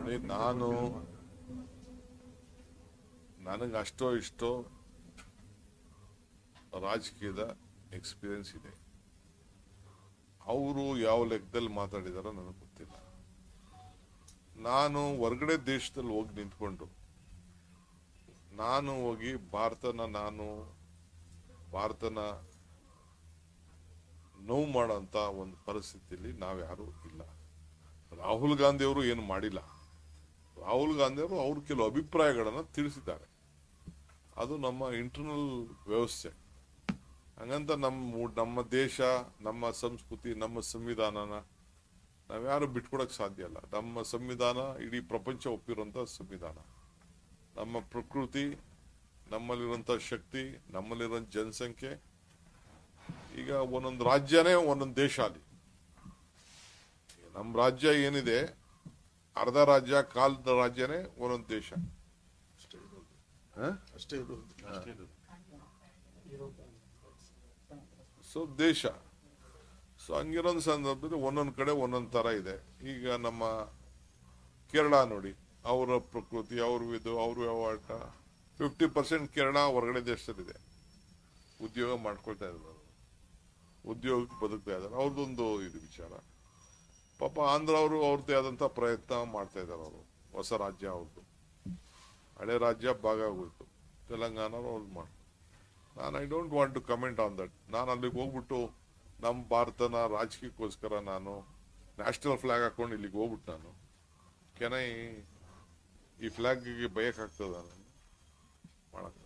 ನೋಡಿ, ನನಗೆ ಅಷ್ಟೋ ಇಷ್ಟೋ ರಾಜಕೀಯದ ಎಕ್ಸ್ಪೀರಿಯನ್ಸ್ ಇದೆ. ಅವರು ಯಾವ ಲೆಕ್ಕದಲ್ಲಿ ಮಾತಾಡಿದಾರೋ ನನಗೆ ಗೊತ್ತಿಲ್ಲ. ನಾನು ಹೊರಗಡೆ ದೇಶದಲ್ಲಿ ಹೋಗಿ ನಿಂತ್ಕೊಂಡು ನಾನು ಹೋಗಿ ಭಾರತನ ನೋವು ಮಾಡೋಂಥ ಒಂದು ಪರಿಸ್ಥಿತಿಯಲ್ಲಿ ನಾವ್ಯಾರೂ ಇಲ್ಲ. ರಾಹುಲ್ ಗಾಂಧಿ ಅವರು ಏನು ಮಾಡಿಲ್ಲ. ರಾಹುಲ್ ಗಾಂಧಿ ಅವರು ಅವ್ರ ಕೆಲವು ಅಭಿಪ್ರಾಯಗಳನ್ನು ತಿಳಿಸಿದ್ದಾರೆ. ಅದು ನಮ್ಮ ಇಂಟರ್ನಲ್ ವ್ಯವಸ್ಥೆ. ಹಂಗಂತ ನಮ್ಮ ದೇಶ, ನಮ್ಮ ಸಂಸ್ಕೃತಿ, ನಮ್ಮ ಸಂವಿಧಾನನ ನಾವ್ಯಾರು ಬಿಟ್ಕೊಡಕ್ ಸಾಧ್ಯ ಇಲ್ಲ. ನಮ್ಮ ಸಂವಿಧಾನ ಇಡೀ ಪ್ರಪಂಚ ಒಪ್ಪಿರುವಂತ ಸಂವಿಧಾನ. ನಮ್ಮ ಪ್ರಕೃತಿ, ನಮ್ಮಲ್ಲಿರುವಂತ ಶಕ್ತಿ, ನಮ್ಮಲ್ಲಿರುವಂತ ಜನಸಂಖ್ಯೆ. ಈಗ ಒಂದೊಂದು ರಾಜ್ಯನೇ ಒಂದೊಂದು ದೇಶ. ಅಲ್ಲಿ ನಮ್ಮ ರಾಜ್ಯ ಏನಿದೆ, ಅರ್ಧ ರಾಜ್ಯ, ಕಾಲದ ರಾಜ್ಯನೇ ಒಂದೊಂದು ದೇಶ ಅಷ್ಟೇ. ಸೊ ದೇಶ. ಸೊ ಹಂಗಿರೋಂದು ಸಂದರ್ಭದಲ್ಲಿ ಒಂದೊಂದು ಕಡೆ ಒಂದೊಂದು ತರ ಇದೆ. ಈಗ ನಮ್ಮ ಕೇರಳ ನೋಡಿ, ಅವರ ಪ್ರಕೃತಿ, ಅವ್ರ ವ್ಯವಹಾರ 50% ಕೇರಳ ಹೊರಗಡೆ ದೇಶದಲ್ಲಿದೆ. ಉದ್ಯೋಗ ಮಾಡ್ಕೊಳ್ತಾ ಇದ್ದಾರೆ, ಉದ್ಯೋಗಕ್ಕೆ ಬದುಕ್ತಾ ಇದ್ದಾರೆ. ಅವ್ರದ್ದೊಂದು ಇದು ವಿಚಾರ. ಪಾಪ ಆಂಧ್ರ ಅವರು ಅವ್ರದ್ದೇ ಆದಂತ ಪ್ರಯತ್ನ ಮಾಡ್ತಾ ಇದ್ದಾರೆ. ಅವರು ಹೊಸ ರಾಜ್ಯ, ಅವ್ರದ್ದು ಹಳೆ ರಾಜ್ಯ ಭಾಗ ಆಗೋಯ್ತು. ತೆಲಂಗಾಣ ಅವ್ರದ್ದು ಮಾಡಿ. I don't want to comment on that. ನಾನು ಅಲ್ಲಿಗೆ ಹೋಗ್ಬಿಟ್ಟು ನಮ್ಮ ಭಾರತನ ರಾಜಕೀಯಕ್ಕೋಸ್ಕರ ನಾನು ನ್ಯಾಷನಲ್ ಫ್ಲಾಗ್ ಹಾಕೊಂಡು ಇಲ್ಲಿಗೆ ಹೋಗ್ಬಿಟ್ಟು ನಾನು ಈ ಫ್ಲಾಗ್ಗೆ ಬಯಕಾಗ್ತದ? ಮಾಡಕ್ಕೆ